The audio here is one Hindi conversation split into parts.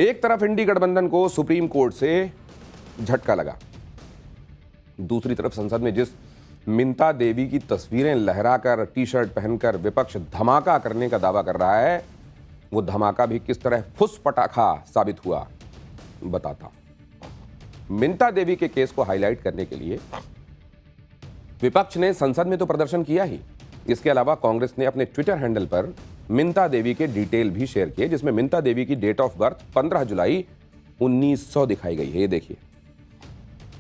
एक तरफ इंडी गठबंधन को सुप्रीम कोर्ट से झटका लगा, दूसरी तरफ संसद में जिस मिंता देवी की तस्वीरें लहराकर टी शर्ट पहनकर विपक्ष धमाका करने का दावा कर रहा है, वो धमाका भी किस तरह फुस पटाखा साबित हुआ बताता। मिंता देवी के केस को हाईलाइट करने के लिए विपक्ष ने संसद में तो प्रदर्शन किया ही, इसके अलावा कांग्रेस ने अपने ट्विटर हैंडल पर मिंता देवी के डिटेल भी शेयर किए, जिसमें मिंता देवी की डेट ऑफ बर्थ 15 जुलाई 1900 दिखाई गई है। ये देखिए,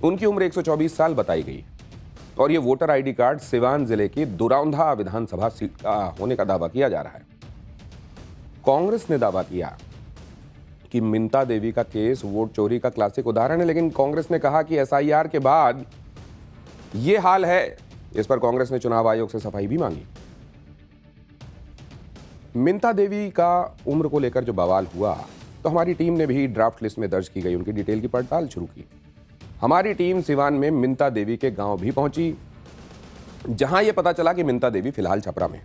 उनकी उम्र 124 साल बताई गई और ये वोटर आईडी कार्ड सिवान जिले की दुरांधा विधानसभा सीट का होने का दावा किया जा रहा है। कांग्रेस ने दावा किया कि मिंता देवी का केस वोट चोरी का क्लासिक उदाहरण है, लेकिन कांग्रेस ने कहा कि एसआईआर के बाद ये हाल है। इस पर कांग्रेस ने चुनाव आयोग से सफाई भी मांगी। मिंता देवी का उम्र को लेकर जो बवाल हुआ, तो हमारी टीम ने भी ड्राफ्ट लिस्ट में दर्ज की गई उनकी डिटेल की पड़ताल शुरू की। हमारी टीम सिवान में मिंता देवी के गांव भी पहुंची, जहां यह पता चला कि मिंता देवी फिलहाल छपरा में।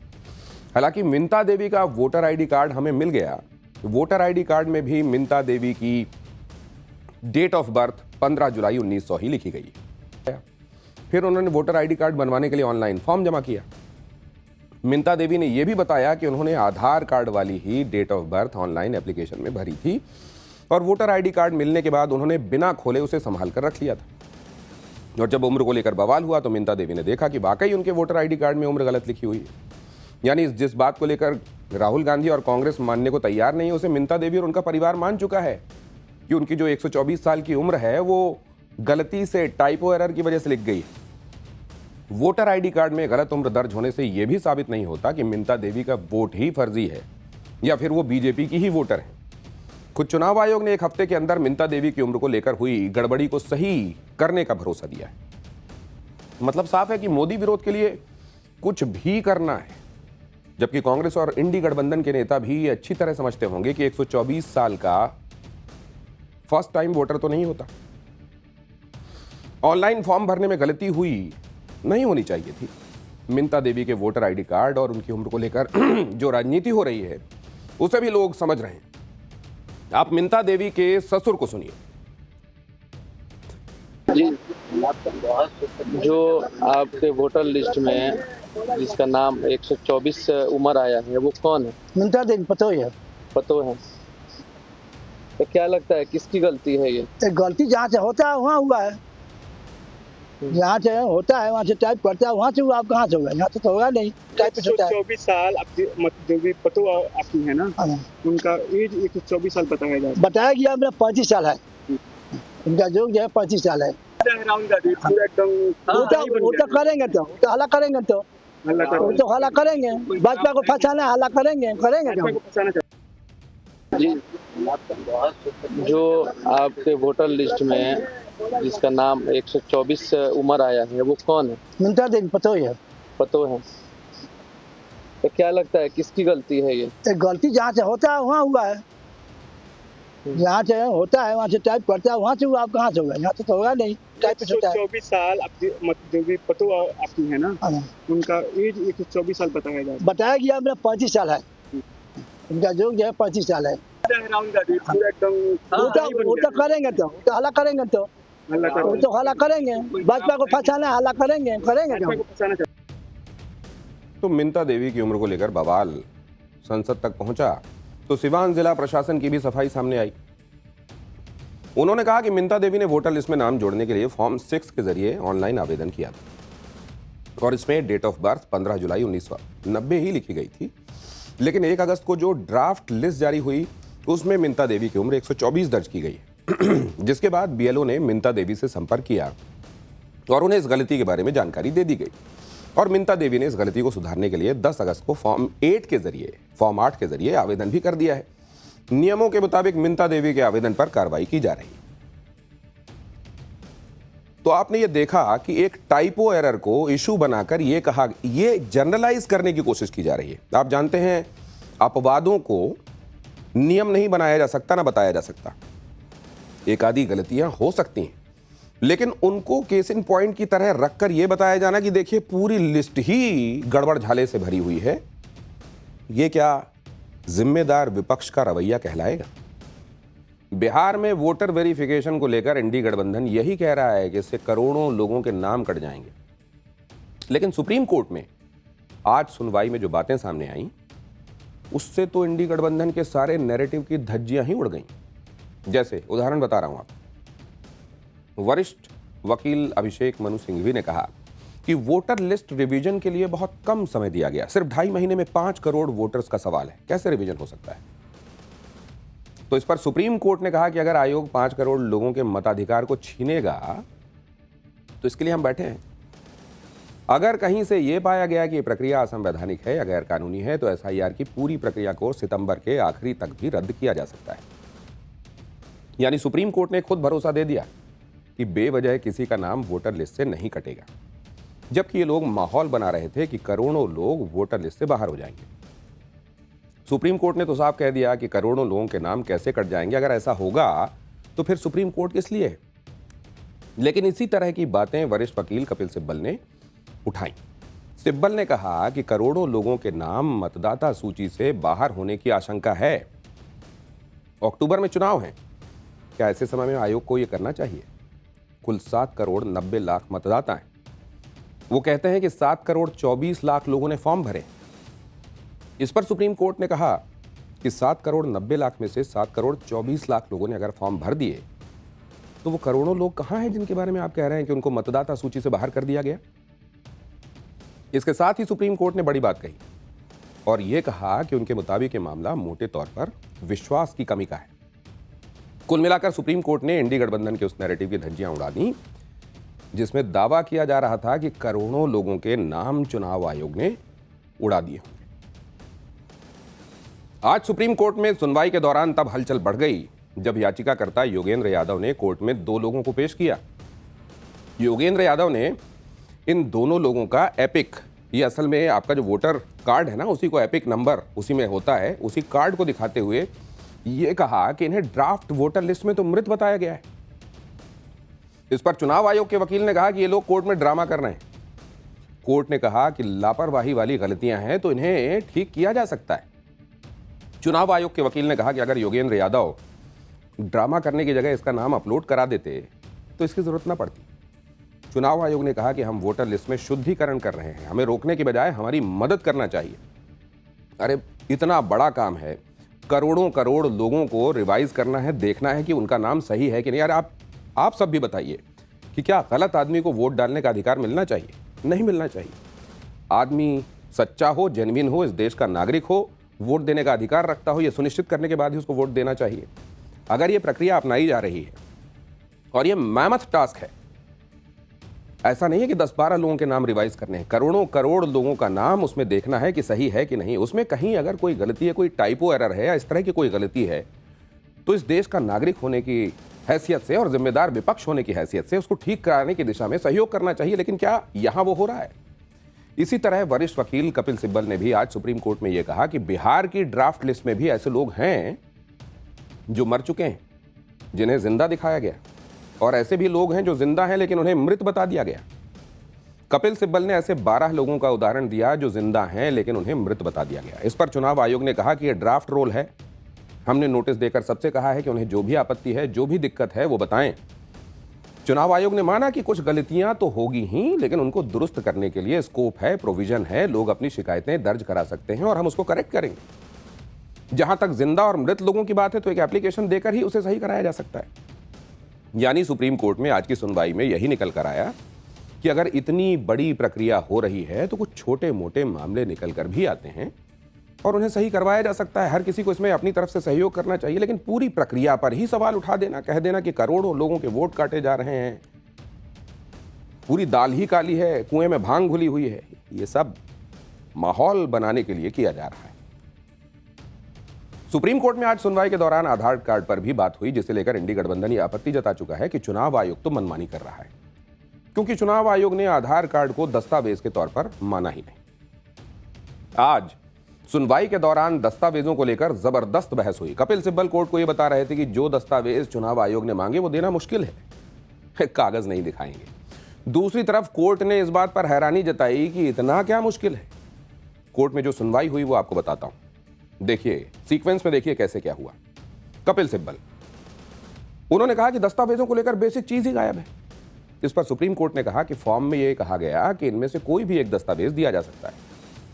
हालांकि मिंता देवी का वोटर आईडी कार्ड हमें मिल गया। वोटर आईडी कार्ड में भी मिंता देवी की डेट ऑफ बर्थ 15 जुलाई 1900 ही लिखी गई। फिर उन्होंने वोटर आईडी कार्ड बनवाने के लिए ऑनलाइन फॉर्म जमा किया। मिंता देवी ने यह भी बताया कि उन्होंने आधार कार्ड वाली ही date of birth online application में भरी थी और वोटर आईडी कार्ड मिलने के बाद उन्होंने बिना खोले उसे संभाल कर रख लिया था। और जब उम्र को लेकर बवाल हुआ तो मिंता देवी ने देखा कि वाकई उनके वोटर आईडी कार्ड में उम्र गलत लिखी हुई है। यानी जिस बात को लेकर राहुल गांधी और कांग्रेस मानने को तैयार नहीं है, उसे मिंता देवी और उनका परिवार मान चुका है कि उनकी जो 124 साल की उम्र है वो गलती से टाइपो एरर की वजह से लिख गई। वोटर आईडी कार्ड में गलत उम्र दर्ज होने से यह भी साबित नहीं होता कि मिंता देवी का वोट ही फर्जी है या फिर वो बीजेपी की ही वोटर है। खुद चुनाव आयोग ने एक हफ्ते के अंदर मिंता देवी की उम्र को लेकर हुई गड़बड़ी को सही करने का भरोसा दिया है। मतलब साफ है कि मोदी विरोध के लिए कुछ भी करना है, जबकि कांग्रेस और इंडी गठबंधन के नेता भी ये अच्छी तरह समझते होंगे कि 124 साल का फर्स्ट टाइम वोटर तो नहीं होता। ऑनलाइन फॉर्म भरने में गलती हुई नहीं होनी चाहिए थी। मिंता देवी के वोटर आईडी कार्ड और उनकी उम्र को लेकर जो राजनीति हो रही है उसे भी लोग समझ रहे हैं। आप मिंता देवी के ससुर को सुनिए। जी, जो आपके वोटर लिस्ट में जिसका नाम 124 उम्र आया है वो कौन है? मिंता देवी पतो है। पतो है। तो क्या लगता है किसकी गलती है ये? गलती जहाँ से होता है वहाँ हुआ है, जहाँ से होता है वहाँ से टाइप करता है, वहाँ से हुआ। आप कहाँ से हुआ? यहाँ से तो होगा नहीं। टाइप से 124 साल आपकी जो भी पतो आपकी है ना, उनका एज 124 साल बताया जाए। बताया गया मेरा 35 साल है, उनका जो है 35 साल है। राहुल गांधी पूरा एकदम वो तो करेंगे, तो हल्ला करेंगे, तो वो तो हल्ला करेंगे। भाजपा को फंसाना हल्ला करेंगे जी, जो आपके वोटर लिस्ट में जिसका नाम 124 उम्र आया है वो कौन है? मिंता देवी पतो है। पतो है। तो क्या लगता है किसकी गलती है ये? गलती जहाँ से होता है वहाँ हुआ है, जहाँ से होता है वहाँ से टाइप करता है, वहाँ से हुआ। आप कहाँ से होगा? यहाँ से तो होगा नहीं। टाइप से 124 साल आपकी जो भी पतो आपकी है ना, उनका एज 124 साल बताया जाए। बताया गया मेरा 35 साल है, उनका जो है 35 साल है। राहुल गांधी पूरा एकदम वो तो करेंगे, तो हल्ला करेंगे, तो वो तो हल्ला करेंगे। भाजपा को फंसाना हल्ला करेंगे। तो मिंता देवी की उम्र को लेकर बवाल संसद तक पहुंचा तो सिवान जिला प्रशासन की भी सफाई सामने आई। उन्होंने कहा कि मिंता देवी ने वोटर लिस्ट में नाम जोड़ने के लिए फॉर्म 6 के जरिए ऑनलाइन आवेदन किया था और इसमें डेट ऑफ बर्थ 15 जुलाई 1990 ही लिखी गई थी। लेकिन 1 अगस्त को जो ड्राफ्ट लिस्ट जारी हुई उसमें मिंता देवी की उम्र 124 दर्ज की गई जिसके बाद बीएलओ ने मिंता देवी से संपर्क किया और उन्हें इस गलती के बारे में जानकारी दे दी गई और मिंता देवी ने इस गलती को सुधारने के लिए 10 अगस्त को फॉर्म 8 के जरिए आवेदन भी कर दिया है। नियमों के मुताबिक मिंता देवी के आवेदन पर कार्रवाई की जा रही है। तो आपने ये देखा कि एक टाइपो एरर को इशू बनाकर ये जनरलाइज करने की कोशिश की जा रही है। आप जानते हैं अपवादों को नियम नहीं बनाया जा सकता, ना बताया जा सकता। एक आधी गलतियां हो सकती हैं, लेकिन उनको केस इन पॉइंट की तरह रखकर यह बताया जाना कि देखिए पूरी लिस्ट ही गड़बड़ झाले से भरी हुई है, ये क्या जिम्मेदार विपक्ष का रवैया कहलाएगा? बिहार में वोटर वेरिफिकेशन को लेकर इंडी गठबंधन यही कह रहा है कि इससे करोड़ों लोगों के नाम कट जाएंगे। लेकिन सुप्रीम कोर्ट में आज सुनवाई में जो बातें सामने आई, उससे तो इंडी गठबंधन के सारे नैरेटिव की धज्जियां ही उड़ गईं। जैसे उदाहरण बता रहा हूं आपको। वरिष्ठ वकील अभिषेक मनु सिंघवी ने कहा कि वोटर लिस्ट रिवीजन के लिए बहुत कम समय दिया गया। सिर्फ 2.5 महीने में 5 करोड़ वोटर्स का सवाल है, कैसे रिवीजन हो सकता है? तो इस पर सुप्रीम कोर्ट ने कहा कि अगर आयोग 5 करोड़ लोगों के मताधिकार को छीनेगा तो इसके लिए हम बैठे हैं। अगर कहीं से यह पाया गया कि यह प्रक्रिया असंवैधानिक है या गैर कानूनी है तो एसआईआर की पूरी प्रक्रिया को सितंबर के आखिरी तक भी रद्द किया जा सकता है। यानी सुप्रीम कोर्ट ने खुद भरोसा दे दिया कि बेवजह किसी का नाम वोटर लिस्ट से नहीं कटेगा, जबकि ये लोग माहौल बना रहे थे कि करोड़ों लोग वोटर लिस्ट से बाहर हो जाएंगे। सुप्रीम कोर्ट ने तो साफ कह दिया कि करोड़ों लोगों के नाम कैसे कट जाएंगे। अगर ऐसा होगा तो फिर सुप्रीम कोर्ट किस लिए है? लेकिन इसी तरह की बातें वरिष्ठ वकील कपिल सिब्बल ने उठाई। सिब्बल ने कहा कि करोड़ों लोगों के नाम मतदाता सूची से बाहर होने की आशंका है। अक्टूबर में चुनाव है, क्या ऐसे समय में आयोग को यह करना चाहिए? कुल 7 करोड़ 90 लाख मतदाता हैं। वो कहते हैं कि 7 करोड़ 24 लाख लोगों ने फॉर्म भरे। इस पर सुप्रीम कोर्ट ने कहा कि 7 करोड़ 90 लाख में से 7 करोड़ 24 लाख लोगों ने अगर फॉर्म भर दिए तो वो करोड़ों लोग कहां हैं जिनके बारे में आप कह रहे हैं कि उनको मतदाता सूची से बाहर कर दिया गया? इसके साथ ही सुप्रीम कोर्ट ने बड़ी बात कही और यह कहा कि उनके मुताबिक ये मामला मोटे तौर पर विश्वास की कमी का है। कुल मिलाकर सुप्रीम कोर्ट ने इंडी गठबंधन के उस नैरेटिव की धज्जियां उड़ा दी जिसमें दावा किया जा रहा था कि करोड़ों लोगों के नाम चुनाव आयोग ने उड़ा दिए होंगे। आज सुप्रीम कोर्ट में सुनवाई के दौरान तब हलचल बढ़ गई जब याचिकाकर्ता योगेंद्र यादव ने कोर्ट में 2 लोगों को पेश किया। योगेंद्र यादव ने इन दोनों लोगों का एपिक, ये असल में आपका जो वोटर कार्ड है ना, उसी को एपिक नंबर उसी में होता है, उसी कार्ड को दिखाते हुए ये कहा कि इन्हें ड्राफ्ट वोटर लिस्ट में तो मृत बताया गया है। इस पर चुनाव आयोग के वकील ने कहा कि ये लोग कोर्ट में ड्रामा कर रहे हैं। कोर्ट ने कहा कि लापरवाही वाली गलतियां हैं तो इन्हें ठीक किया जा सकता है। चुनाव आयोग के वकील ने कहा कि अगर योगेंद्र यादव ड्रामा करने की जगह इसका नाम अपलोड करा देते तो इसकी जरूरत ना पड़ती। चुनाव आयोग ने कहा कि हम वोटर लिस्ट में शुद्धिकरण कर रहे हैं, हमें रोकने की बजाय हमारी मदद करना चाहिए। अरे इतना बड़ा काम है, करोड़ों करोड़ लोगों को रिवाइज करना है, देखना है कि उनका नाम सही है कि नहीं। यार आप सब भी बताइए कि क्या गलत आदमी को वोट डालने का अधिकार मिलना चाहिए? नहीं मिलना चाहिए। आदमी सच्चा हो, जेन्युइन हो, इस देश का नागरिक हो, वोट देने का अधिकार रखता हो, यह सुनिश्चित करने के बाद ही उसको वोट देना चाहिए। अगर यह प्रक्रिया अपनाई जा रही है और यह मैमथ टास्क है, ऐसा नहीं है कि 10-12 लोगों के नाम रिवाइज करने हैं, करोड़ों करोड़ लोगों का नाम उसमें देखना है कि सही है कि नहीं। उसमें कहीं अगर कोई गलती है, कोई टाइपो एरर है या इस तरह की कोई गलती है तो इस देश का नागरिक होने की हैसियत से और जिम्मेदार विपक्ष होने की हैसियत से उसको ठीक कराने की दिशा में सहयोग करना चाहिए। लेकिन क्या यहां वो हो रहा है? इसी तरह वरिष्ठ वकील कपिल सिब्बल ने भी आज सुप्रीम कोर्ट में यह कहा कि बिहार की ड्राफ्ट लिस्ट में भी ऐसे लोग हैं जो मर चुके हैं, जिन्हें जिंदा दिखाया गया, और ऐसे भी लोग हैं जो जिंदा हैं लेकिन उन्हें मृत बता दिया गया। कपिल सिब्बल ने ऐसे 12 लोगों का उदाहरण दिया जो जिंदा हैं लेकिन उन्हें मृत बता दिया गया। इस पर चुनाव आयोग ने कहा कि यह ड्राफ्ट रोल है। हमने नोटिस देकर सबसे कहा है कि उन्हें जो भी आपत्ति है, जो भी दिक्कत है वो बताएं। चुनाव आयोग ने माना कि कुछ गलतियां तो होगी ही, लेकिन उनको दुरुस्त करने के लिए स्कोप है, प्रोविजन है, लोग अपनी शिकायतें दर्ज करा सकते हैं और हम उसको करेक्ट करेंगे। जहां तक जिंदा और मृत लोगों की बात है तो एक एप्लीकेशन देकर ही उसे सही कराया जा सकता है। यानी सुप्रीम कोर्ट में आज की सुनवाई में यही निकल कर आया कि अगर इतनी बड़ी प्रक्रिया हो रही है तो कुछ छोटे मोटे मामले निकल कर भी आते हैं और उन्हें सही करवाया जा सकता है। हर किसी को इसमें अपनी तरफ से सहयोग करना चाहिए, लेकिन पूरी प्रक्रिया पर ही सवाल उठा देना, कह देना कि करोड़ों लोगों के वोट काटे जा रहे हैं, पूरी दाल ही काली है, कुएं में भांग घुली हुई है, ये सब माहौल बनाने के लिए किया जा रहा है। सुप्रीम कोर्ट में आज सुनवाई के दौरान आधार कार्ड पर भी बात हुई, जिसे लेकर इंडी गठबंधन ये आपत्ति जता चुका है कि चुनाव आयोग तो मनमानी कर रहा है, क्योंकि चुनाव आयोग ने आधार कार्ड को दस्तावेज के तौर पर माना ही नहीं। आज सुनवाई के दौरान दस्तावेजों को लेकर जबरदस्त बहस हुई। कपिल सिब्बल कोर्ट को यह बता रहे थे कि जो दस्तावेज चुनाव आयोग ने मांगे वो देना मुश्किल है, कागज नहीं दिखाएंगे। दूसरी तरफ कोर्ट ने इस बात पर हैरानी जताई कि इतना क्या मुश्किल है। कोर्ट में जो सुनवाई हुई वो आपको बताता हूं, देखिए सीक्वेंस में, देखिए कैसे क्या हुआ। कपिल सिब्बल, उन्होंने कहा कि दस्तावेजों को लेकर बेसिक चीज ही गायब है। इस पर सुप्रीम कोर्ट ने कहा कि फॉर्म में यह कहा गया कि इनमें से कोई भी एक दस्तावेज दिया जा सकता है,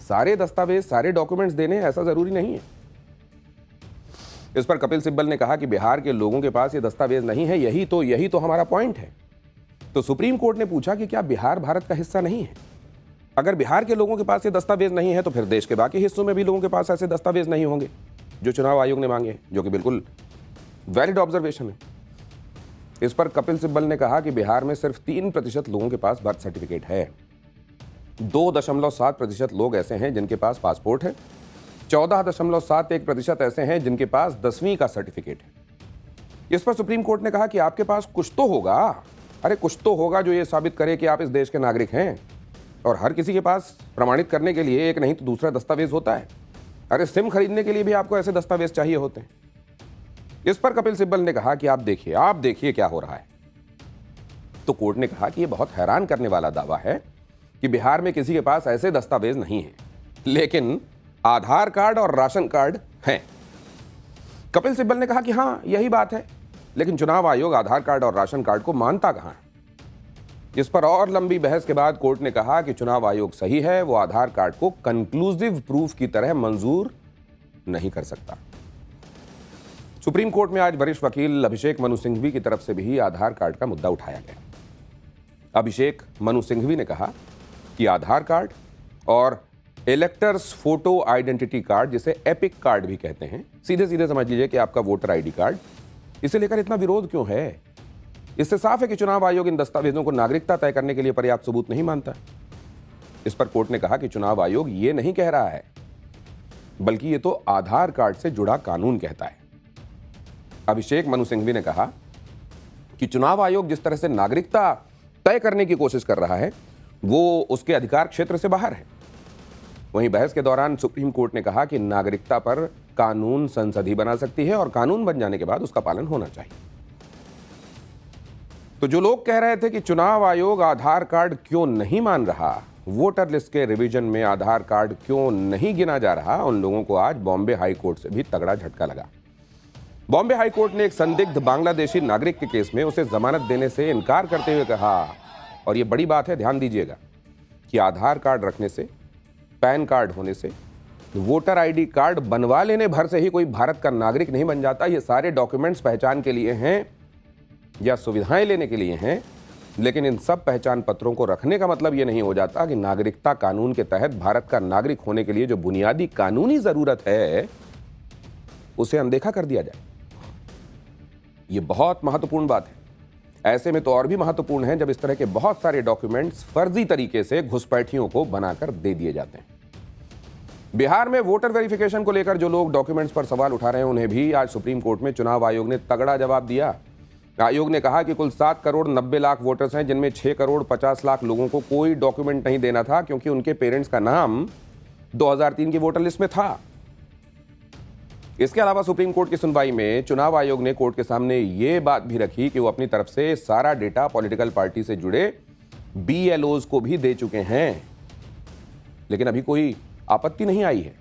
सारे दस्तावेज सारे डॉक्यूमेंट्स देने ऐसा जरूरी नहीं है। इस पर कपिल सिब्बल ने कहा कि बिहार के लोगों के पास ये दस्तावेज नहीं है, यही तो हमारा पॉइंट है। तो सुप्रीम कोर्ट ने पूछा कि क्या बिहार भारत का हिस्सा नहीं है? अगर बिहार के लोगों के पास ये दस्तावेज नहीं है तो फिर देश के बाकी हिस्सों में भी लोगों के पास ऐसे दस्तावेज नहीं होंगे जो चुनाव आयोग ने मांगे, जो कि बिल्कुल वैलिड ऑब्जर्वेशन है। इस पर कपिल सिब्बल ने कहा कि बिहार में सिर्फ 3% लोगों के पास बर्थ सर्टिफिकेट है, 2.7% लोग ऐसे हैं जिनके पास पासपोर्ट है, 14.71% ऐसे हैं जिनके पास 10वीं का सर्टिफिकेट है। इस पर सुप्रीम कोर्ट ने कहा कि आपके पास कुछ तो होगा, अरे कुछ तो होगा जो ये साबित करे कि आप इस देश के नागरिक हैं। और हर किसी के पास प्रमाणित करने के लिए एक नहीं तो दूसरा दस्तावेज होता है। अरे सिम खरीदने के लिए भी आपको ऐसे दस्तावेज चाहिए होते हैं। इस पर कपिल सिब्बल ने कहा कि आप देखिए क्या हो रहा है। तो कोर्ट ने कहा कि यह बहुत हैरान करने वाला दावा है कि बिहार में किसी के पास ऐसे दस्तावेज नहीं है, लेकिन आधार कार्ड और राशन कार्ड हैं। कपिल सिब्बल ने कहा कि हां यही बात है, लेकिन चुनाव आयोग आधार कार्ड और राशन कार्ड को मानता कहां है। इस पर और लंबी बहस के बाद कोर्ट ने कहा कि चुनाव आयोग सही है, वो आधार कार्ड को कंक्लूसिव प्रूफ की तरह मंजूर नहीं कर सकता। सुप्रीम कोर्ट में आज वरिष्ठ वकील अभिषेक मनु सिंघवी की तरफ से भी आधार कार्ड का मुद्दा उठाया गया। अभिषेक मनु सिंघवी ने कहा कि आधार कार्ड और इलेक्टर्स फोटो आइडेंटिटी कार्ड, जिसे एपिक कार्ड भी कहते हैं, सीधे सीधे समझ लीजिए कि आपका वोटर आईडी कार्ड, इसे लेकर इतना विरोध क्यों है? इससे साफ है कि चुनाव आयोग इन दस्तावेजों को नागरिकता तय करने के लिए पर्याप्त सबूत नहीं मानता। इस पर कोर्ट ने कहा कि चुनाव आयोग ये नहीं कह रहा है, बल्कि ये तो आधार कार्ड से जुड़ा कानून कहता है। अभिषेक मनु सिंघवी ने कहा कि चुनाव आयोग जिस तरह से नागरिकता तय करने की कोशिश कर रहा है वो उसके अधिकार क्षेत्र से बाहर है। वहीं बहस के दौरान सुप्रीम कोर्ट ने कहा कि नागरिकता पर कानून संसद ही बना सकती है और कानून बन जाने के बाद उसका पालन होना चाहिए। तो जो लोग कह रहे थे कि चुनाव आयोग आधार कार्ड क्यों नहीं मान रहा, वोटर लिस्ट के रिवीजन में आधार कार्ड क्यों नहीं गिना जा रहा, उन लोगों को आज बॉम्बे हाई कोर्ट से भी तगड़ा झटका लगा। बॉम्बे हाई कोर्ट ने एक संदिग्ध बांग्लादेशी नागरिक के केस में उसे जमानत देने से इनकार करते हुए कहा, और यह बड़ी बात है, ध्यान दीजिएगा, कि आधार कार्ड रखने से, पैन कार्ड होने से, वोटर आईडी कार्ड बनवा लेने भर से ही कोई भारत का नागरिक नहीं बन जाता। ये सारे डॉक्यूमेंट्स पहचान के लिए हैं या सुविधाएं लेने के लिए हैं, लेकिन इन सब पहचान पत्रों को रखने का मतलब यह नहीं हो जाता कि नागरिकता कानून के तहत भारत का नागरिक होने के लिए जो बुनियादी कानूनी जरूरत है उसे अनदेखा कर दिया जाए। यह बहुत महत्वपूर्ण बात है। ऐसे में तो और भी महत्वपूर्ण है जब इस तरह के बहुत सारे डॉक्यूमेंट्स फर्जी तरीके से घुसपैठियों को बनाकर दे दिए जाते हैं। बिहार में वोटर वेरिफिकेशन को लेकर जो लोग डॉक्यूमेंट्स पर सवाल उठा रहे हैं उन्हें भी आज सुप्रीम कोर्ट में चुनाव आयोग ने तगड़ा जवाब दिया। आयोग ने कहा कि कुल 7 करोड़ 90 लाख वोटर्स हैं, जिनमें 6 करोड़ 50 लाख लोगों को कोई डॉक्यूमेंट नहीं देना था क्योंकि उनके पेरेंट्स का नाम 2003 की वोटर लिस्ट में था। इसके अलावा सुप्रीम कोर्ट की सुनवाई में चुनाव आयोग ने कोर्ट के सामने यह बात भी रखी कि वो अपनी तरफ से सारा डेटा पॉलिटिकल पार्टी से जुड़े BLOs को भी दे चुके हैं, लेकिन अभी कोई आपत्ति नहीं आई है।